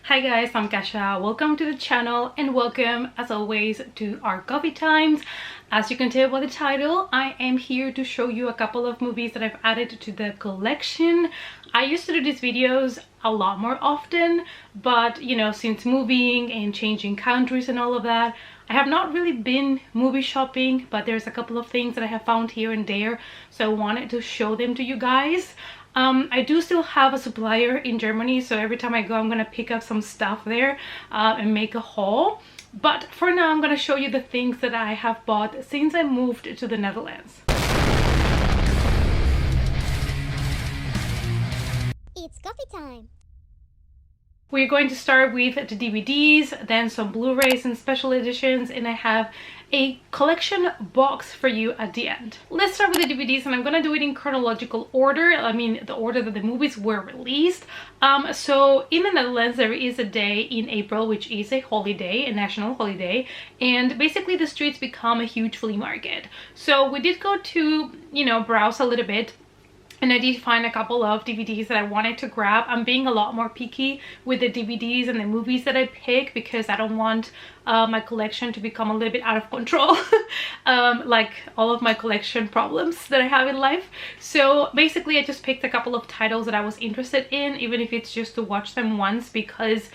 Hi guys, I'm Kasha. Welcome to the channel and welcome as always to our coffee times. As you can tell by the title, I am here to show you a couple of movies that I've added to the collection. I used to do these videos a lot more often, but you know, since moving and changing countries and all of that, I have not really been movie shopping, but there's a couple of things that I have found here and there, so I wanted to show them to you guys. I do still have a supplier in Germany, so every time I go I'm gonna pick up some stuff there and make a haul. But for now I'm gonna show you the things that I have bought since I moved to the Netherlands. It's coffee time! We're going to start with the DVDs, then some Blu-rays and special editions, and I have a collection box for you at the end. Let's start with the DVDs, and I'm gonna do it in chronological order. I mean, the order that the movies were released. So in the Netherlands there is a day in April which is a holiday, a national holiday, and basically the streets become a huge flea market. So we did go to, you know, browse a little bit. And I did find a couple of DVDs that I wanted to grab. I'm being a lot more picky with the DVDs and the movies that I pick because I don't want my collection to become a little bit out of control. Like all of my collection problems that I have in life. So basically I just picked a couple of titles that I was interested in, even if it's just to watch them once, because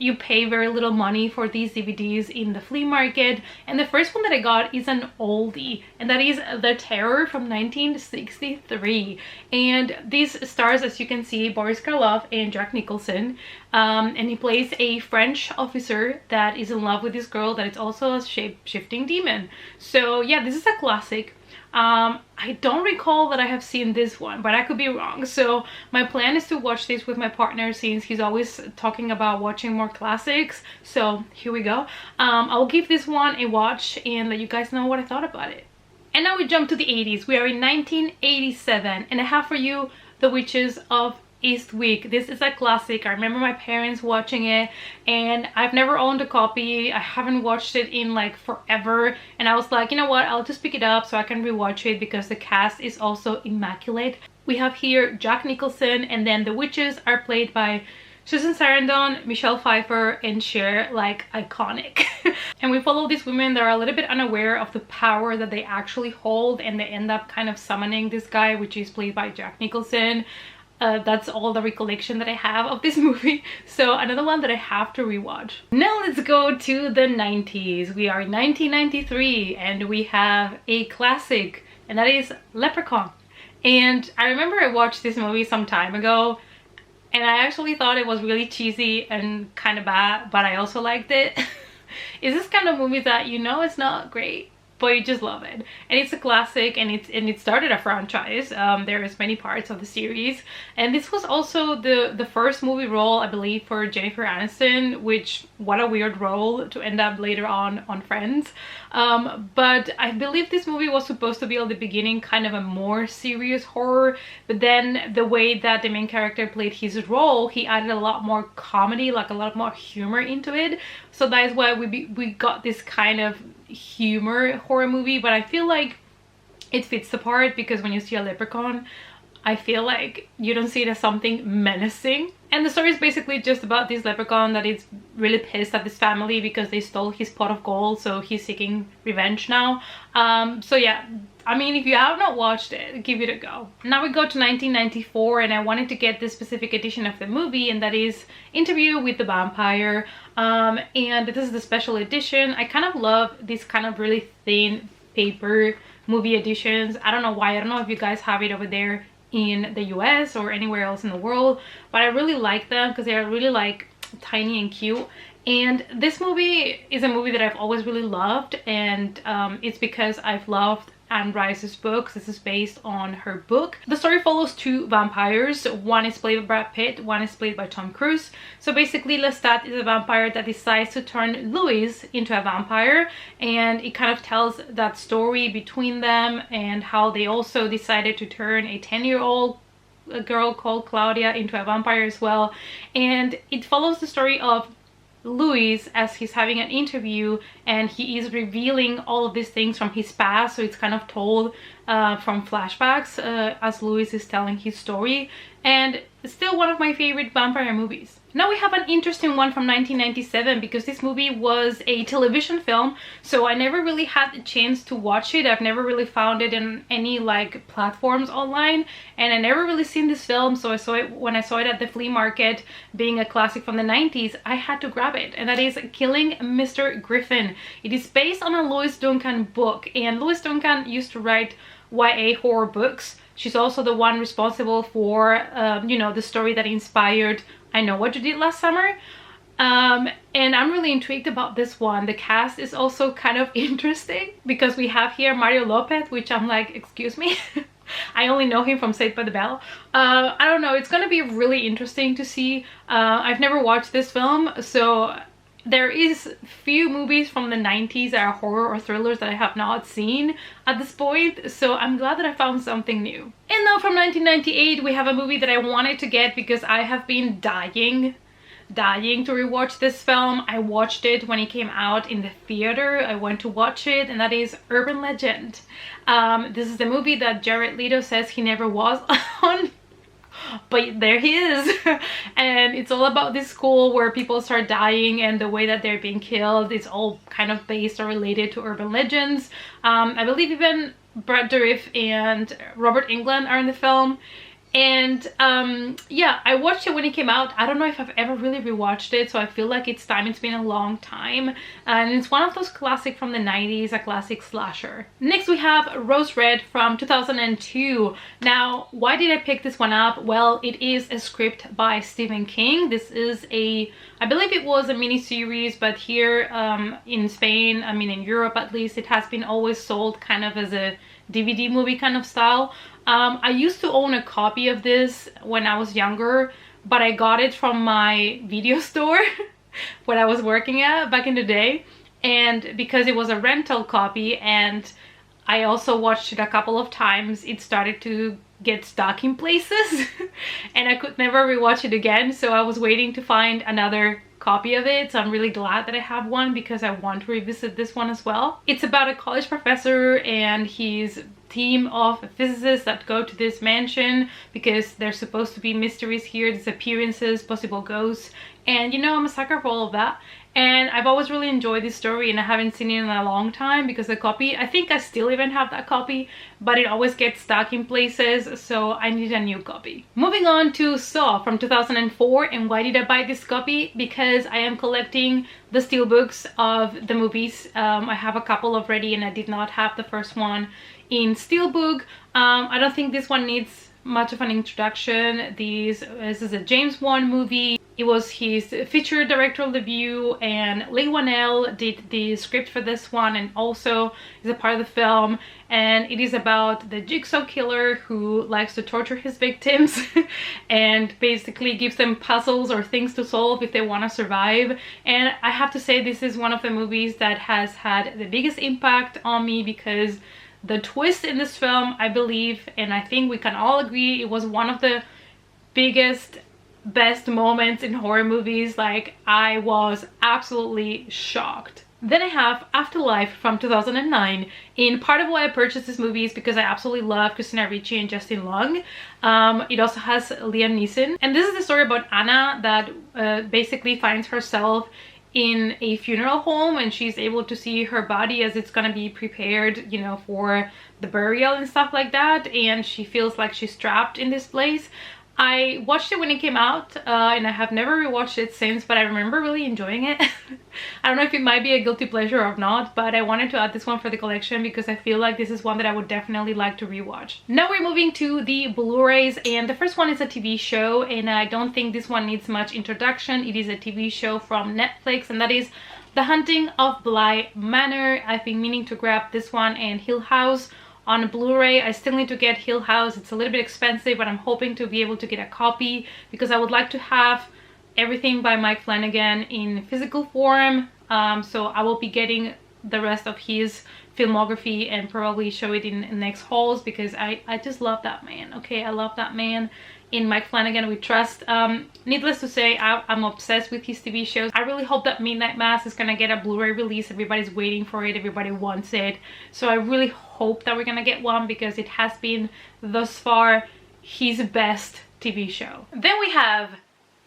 you pay very little money for these DVDs in the flea market. And the first one that I got is an oldie, and that is The Terror from 1963. And this stars, as you can see, Boris Karloff and Jack Nicholson. And he plays a French officer that is in love with this girl that is also a shape-shifting demon. So yeah, this is a classic. I don't recall that I have seen this one, but I could be wrong. So my plan is to watch this with my partner since he's always talking about watching more classics. So here we go. I'll give this one a watch and let you guys know what I thought about it. And now we jump to the 80s. We are in 1987 and I have for you The Witches of Eastwick. This is a classic. I remember my parents watching it and I've never owned a copy. I haven't watched it in like forever, and I was like, you know what, I'll just pick it up so I can rewatch it because the cast is also immaculate. We have here Jack Nicholson, and then the witches are played by Susan Sarandon, Michelle Pfeiffer, and Cher, like iconic. And we follow these women that are a little bit unaware of the power that they actually hold, and they end up kind of summoning this guy, which is played by Jack Nicholson. That's all the recollection that I have of this movie. So another one that I have to rewatch. Now let's go to the 90s. We are in 1993 and we have a classic, and that is Leprechaun. And I remember I watched this movie some time ago and I actually thought it was really cheesy and kind of bad, but I also liked it. It's this kind of movie that you know it's not great, but you just love it, and it's a classic, and it started a franchise. There is many parts of the series, and this was also the first movie role, I believe, for Jennifer Aniston, which, what a weird role to end up later on Friends. But I believe this movie was supposed to be at the beginning kind of a more serious horror, but then the way that the main character played his role, he added a lot more comedy, like a lot more humor into it. So that is why we got this kind of humor horror movie. But I feel like it fits the part because when you see a leprechaun, I feel like you don't see it as something menacing. And the story is basically just about this leprechaun that is really pissed at his family because they stole his pot of gold, so he's seeking revenge now. So yeah, I mean, if you have not watched it, give it a go. Now we go to 1994, and I wanted to get this specific edition of the movie, and that is Interview with the Vampire. And this is the special edition. I kind of love this kind of really thin paper movie editions. I don't know why. I don't know if you guys have it over there in the US or anywhere else in the world, but I really like them because they are really like tiny and cute. And this movie is a movie that I've always really loved, and it's because I've loved Anne Rice's books. This is based on her book. The story follows two vampires. One is played by Brad Pitt, one is played by Tom Cruise. So basically Lestat is a vampire that decides to turn Louis into a vampire, and it kind of tells that story between them and how they also decided to turn a 10-year-old girl called Claudia into a vampire as well. And it follows the story of Louis as he's having an interview, and he is revealing all of these things from his past, so it's kind of told from flashbacks as Louis is telling his story, and it's still one of my favorite vampire movies. Now we have an interesting one from 1997 because this movie was a television film, so I never really had the chance to watch it. I've never really found it in any like platforms online, and I never really seen this film, so I saw it when I saw it at the flea market. Being a classic from the 90s, I had to grab it, and that is Killing Mr. Griffin. It is based on a Lois Duncan book, and Lois Duncan used to write YA horror books. She's also the one responsible for, you know, the story that inspired I Know What You Did Last Summer. And I'm really intrigued about this one. The cast is also kind of interesting because we have here Mario Lopez, which I'm like, excuse me. I only know him from Saved by the Bell. I don't know, it's gonna be really interesting to see. I've never watched this film, so there is few movies from the 90s that are horror or thrillers that I have not seen at this point, so I'm glad that I found something new. And now from 1998 we have a movie that I wanted to get because I have been dying to rewatch this film. I watched it when it came out in the theater. I went to watch it, and that is Urban Legend. This is the movie that Jared Leto says he never was on, but there he is. And it's all about this school where people start dying and the way that they're being killed. It's all kind of based or related to urban legends. I believe even Brad Dourif and Robert Englund are in the film. And yeah, I watched it when it came out. I don't know if I've ever really rewatched it, so I feel like it's time. It's been a long time, and it's one of those classic from the 90s, a classic slasher. Next we have Rose Red from 2002. Now, why did I pick this one up? Well, it is a script by Stephen King. This is a, I believe it was a mini-series, but here in Spain, I mean in Europe at least, it has been always sold kind of as a DVD movie kind of style. I used to own a copy of this when I was younger, but I got it from my video store when I was working at back in the day, and because it was a rental copy and I also watched it a couple of times, it started to get stuck in places and I could never rewatch it again, so I was waiting to find another copy of it. So I'm really glad that I have one because I want to revisit this one as well. It's about a college professor and his team of physicists that go to this mansion because there's supposed to be mysteries here, disappearances, possible ghosts, and you know, I'm a sucker for all of that. And I've always really enjoyed this story, and I haven't seen it in a long time because the copy, I think I still even have that copy, but it always gets stuck in places, so I need a new copy. Moving on to Saw from 2004, and why did I buy this copy? Because I am collecting the steelbooks of the movies. I have a couple already and I did not have the first one in steelbook. I don't think this one needs much of an introduction. This is a James Wan movie. It was his feature directorial debut, and Leigh Whannell did the script for this one and also is a part of the film. And it is about the jigsaw killer who likes to torture his victims and basically gives them puzzles or things to solve if they want to survive. And I have to say, this is one of the movies that has had the biggest impact on me because the twist in this film, I believe, and I think we can all agree, it was one of the biggest, best moments in horror movies. Like, I was absolutely shocked. Then I have Afterlife from 2009. And part of why I purchased this movie is because I absolutely love Christina Ricci and Justin Long. It also has Liam Neeson. And this is the story about Anna that basically finds herself in a funeral home, and she's able to see her body as it's gonna be prepared, you know, for the burial and stuff like that, and she feels like she's trapped in this place. I watched it when it came out and I have never rewatched it since, but I remember really enjoying it. I don't know if it might be a guilty pleasure or not, but I wanted to add this one for the collection because I feel like this is one that I would definitely like to rewatch. Now we're moving to the Blu-rays, and the first one is a TV show, and I don't think this one needs much introduction. It is a TV show from Netflix, and that is The Haunting of Bly Manor. I've been meaning to grab this one and Hill House on Blu-ray. I still need to get Hill House. It's a little bit expensive, but I'm hoping to be able to get a copy because I would like to have everything by Mike Flanagan in physical form. So I will be getting the rest of his filmography and probably show it in next hauls because I just love that man. Okay, I love that man. In Mike Flanagan we trust. Needless to say, I'm obsessed with his TV shows. I really hope that Midnight Mass is gonna get a Blu-ray release. Everybody's waiting for it, everybody wants it, so I really hope that we're gonna get one because it has been thus far his best TV show. Then we have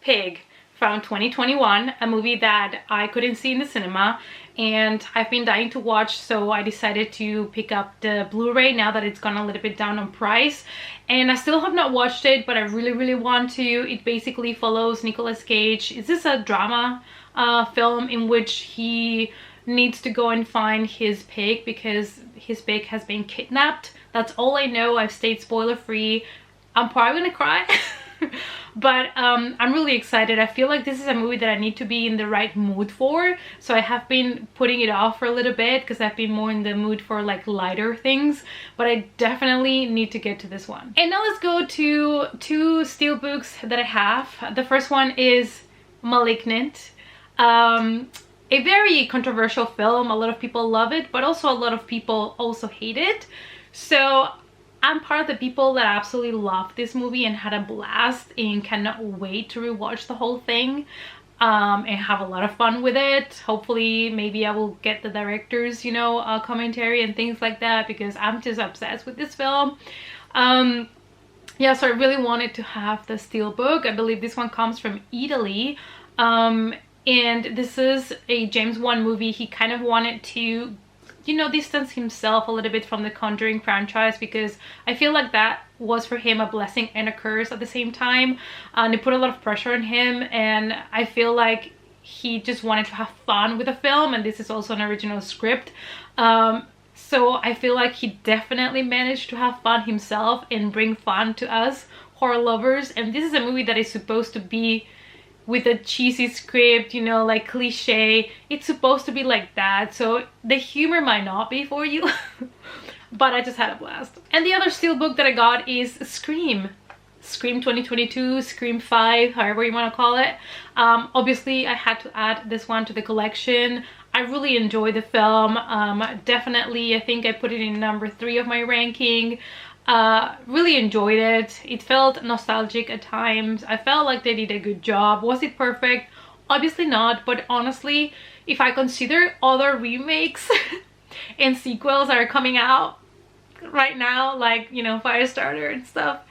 Pig from 2021, a movie that I couldn't see in the cinema and I've been dying to watch, so I decided to pick up the Blu-ray now that it's gone a little bit down on price. And I still have not watched it, but I really want to. It basically follows Nicolas Cage. Is this a drama film in which he needs to go and find his pig because his pig has been kidnapped? That's all I know. I've stayed spoiler free. I'm probably gonna cry. But I'm really excited. I feel like this is a movie that I need to be in the right mood for, so I have been putting it off for a little bit because I've been more in the mood for like lighter things, but I definitely need to get to this one. And now let's go to two steelbooks that I have. The first one is Malignant, a very controversial film. A lot of people love it, but also a lot of people also hate it. So I'm part of the people that absolutely loved this movie and had a blast and cannot wait to rewatch the whole thing and have a lot of fun with it. Hopefully, maybe I will get the director's, you know, commentary and things like that, because I'm just obsessed with this film. Yeah, so I really wanted to have the steelbook. I believe this one comes from Italy. And this is a James Wan movie. He kind of wanted to, you know, distance himself a little bit from the Conjuring franchise, because I feel like that was for him a blessing and a curse at the same time, and it put a lot of pressure on him, and I feel like he just wanted to have fun with the film, and this is also an original script. So I feel like he definitely managed to have fun himself and bring fun to us horror lovers. And this is a movie that is supposed to be with a cheesy script, you know, like cliche. It's supposed to be like that, so the humor might not be for you. But I just had a blast. And the other steelbook that I got is Scream 2022, Scream 5, however you want to call it. Obviously I had to add this one to the collection. I really enjoyed the film. Definitely, I think I put it in number 3 of my ranking. Really enjoyed it. It felt nostalgic at times. I felt like they did a good job. Was it perfect? Obviously not, but honestly, if I consider other remakes and sequels that are coming out right now, like, you know, Firestarter and stuff,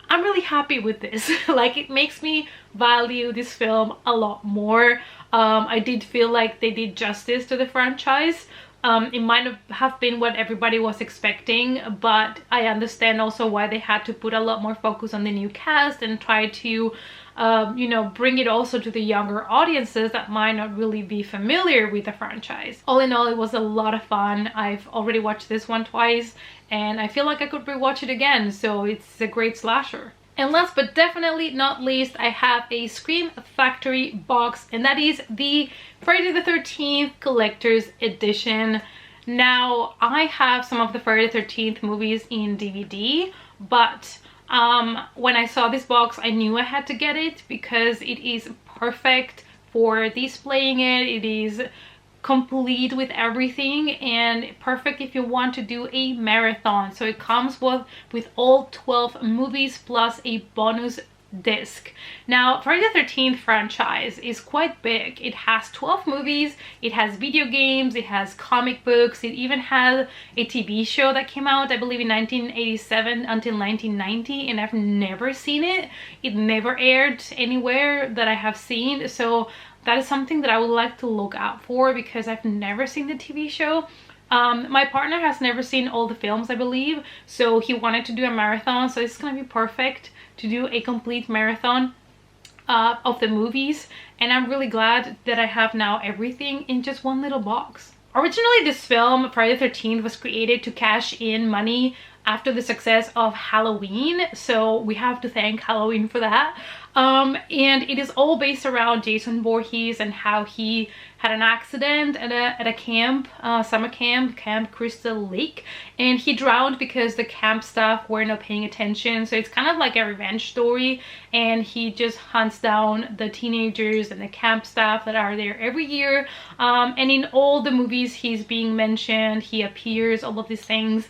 I'm really happy with this. Like, it makes me value this film a lot more. I did feel like they did justice to the franchise. It might have been what everybody was expecting, but I understand also why they had to put a lot more focus on the new cast and try to, you know, bring it also to the younger audiences that might not really be familiar with the franchise. All in all, it was a lot of fun. I've already watched this one twice, and I feel like I could rewatch it again, so it's a great slasher. And last but definitely not least, I have a Scream Factory box, and that is the Friday the 13th Collector's Edition. Now, I have some of the Friday the 13th movies in DVD, but when I saw this box, I knew I had to get it because it is perfect for displaying it. It is complete with everything and perfect if you want to do a marathon. So it comes with all 12 movies plus a bonus disc. Now, Friday the 13th franchise is quite big. It has 12 movies, it has video games, it has comic books, it even has a TV show that came out, I believe, in 1987 until 1990, and I've never seen it. It never aired anywhere that I have seen, so that is something that I would like to look out for because I've never seen the TV show. My partner has never seen all the films, I believe, so he wanted to do a marathon, so it's gonna be perfect to do a complete marathon of the movies, and I'm really glad that I have now everything in just one little box. Originally, this film, Friday the 13th, was created to cash in money after the success of Halloween, so we have to thank Halloween for that. And it is all based around Jason Voorhees and how he had an accident at a camp, summer camp, Camp Crystal Lake, and he drowned because the camp staff were not paying attention. So it's kind of like a revenge story, and he just hunts down the teenagers and the camp staff that are there every year. And in all the movies he's being mentioned, he appears, all of these things.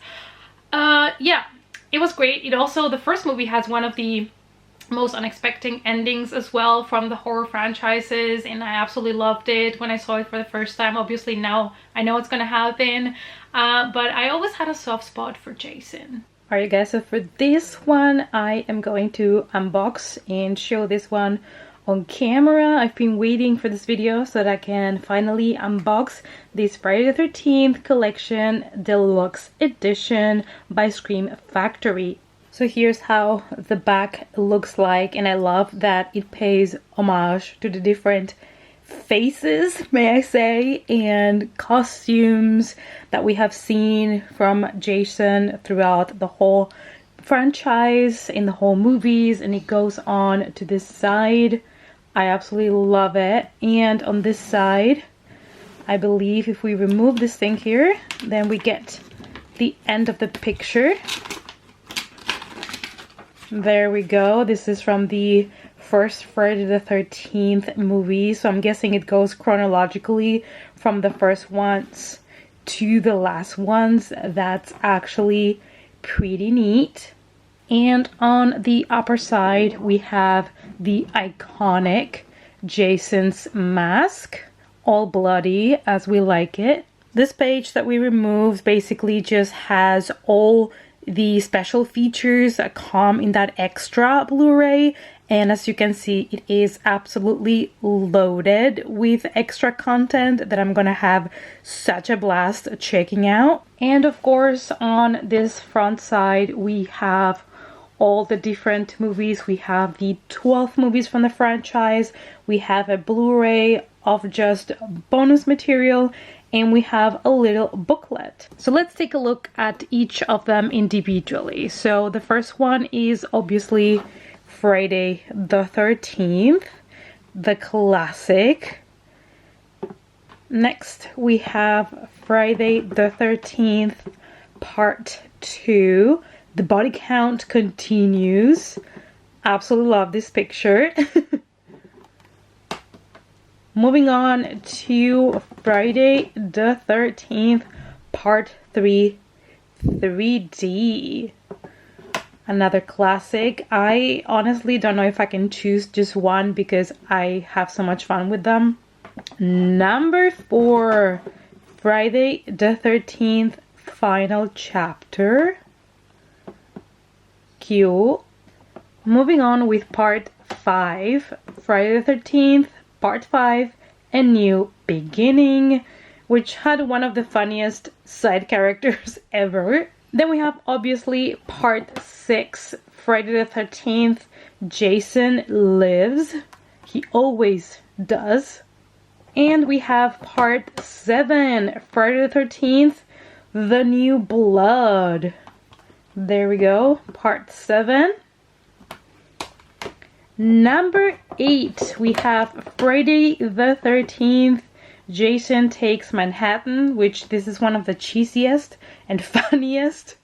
Yeah, it was great. It also, the first movie has one of the most unexpected endings as well from the horror franchises, and I absolutely loved it when I saw it for the first time. Obviously now I know what's gonna happen, but I always had a soft spot for Jason. Alright guys, so for this one I am going to unbox and show this one on camera. I've been waiting for this video so that I can finally unbox this Friday the 13th collection deluxe edition by Scream Factory. So here's how the back looks like, and I love that it pays homage to the different faces, may I say, and costumes that we have seen from Jason throughout the whole franchise, in the whole movies, and it goes on to this side. I absolutely love it. And on this side, I believe if we remove this thing here, then we get the end of the picture. There we go. This is from the first Friday the 13th movie, so I'm guessing it goes chronologically from the first ones to the last ones. That's actually pretty neat. And on the upper side we have the iconic Jason's mask, all bloody as we like it. This page that we removed basically just has all the special features that come in that extra Blu-ray, and as you can see, it is absolutely loaded with extra content that I'm gonna have such a blast checking out. And of course, on this front side we have all the different movies. We have the 12 movies from the franchise, we have a Blu-ray of just bonus material, and we have a little booklet. So let's take a look at each of them individually. So the first one is obviously Friday the 13th, the classic. Next we have Friday the 13th part 2. The body count continues. Absolutely love this picture. Moving on to Friday the 13th part 3, 3D. Another classic. I honestly don't know if I can choose just one because I have so much fun with them. Number 4, Friday the 13th final chapter. Cute. Moving on with part 5, Friday the 13th part 5, A New Beginning, which had one of the funniest side characters ever. Then we have obviously part 6, Friday the 13th, Jason Lives. He always does. And we have part 7, Friday the 13th, The New Blood. There we go, part 7. Number 8, we have Friday the 13th, Jason Takes Manhattan, which this is one of the cheesiest and funniest,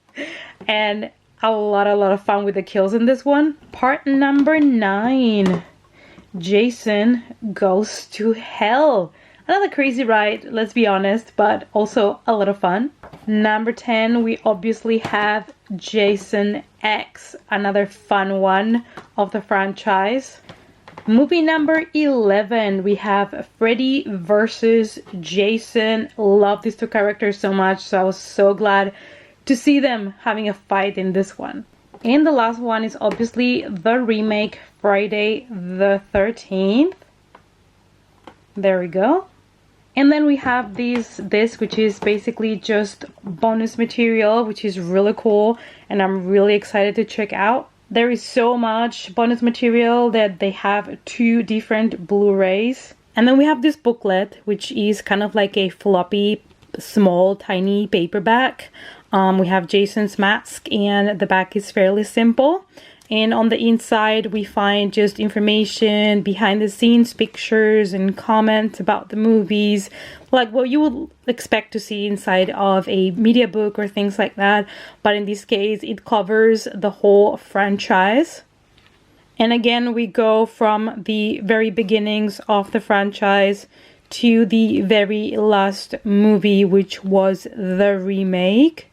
and a lot of fun with the kills in this one. Part number 9, Jason Goes to Hell. Another crazy ride, let's be honest, but also a lot of fun. Number 10, we obviously have Jason X, another fun one of the franchise. Movie number 11, we have Freddy versus Jason. Love these two characters so much, so I was so glad to see them having a fight in this one. And the last one is obviously the remake, Friday the 13th. There we go. And then we have this, which is basically just bonus material, which is really cool, and I'm really excited to check out. There is so much bonus material that they have 2 different Blu-rays. And then we have this booklet, which is kind of like a floppy, small, tiny paperback. We have Jason's mask, and the back is fairly simple. And on the inside we find just information, behind the scenes pictures and comments about the movies, like what you would expect to see inside of a media book or things like that, but in this case it covers the whole franchise. And again, we go from the very beginnings of the franchise to the very last movie, which was the remake.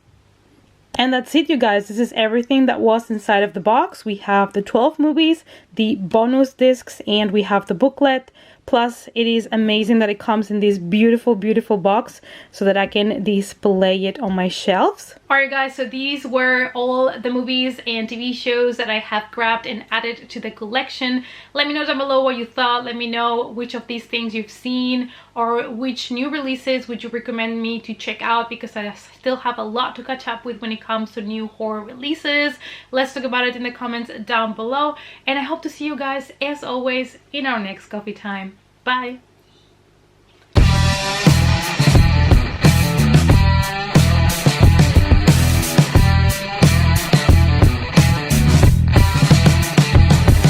And that's it, you guys. This is everything that was inside of the box. We have the 12 movies, the bonus discs, and we have the booklet, Plus, it is amazing that it comes in this beautiful, beautiful box so that I can display it on my shelves. Alright guys, so these were all the movies and TV shows that I have grabbed and added to the collection. Let me know down below what you thought. Let me know which of these things you've seen or which new releases would you recommend me to check out, because I still have a lot to catch up with when it comes to new horror releases. Let's talk about it in the comments down below, and I hope to see you guys as always in our next coffee time. Bye!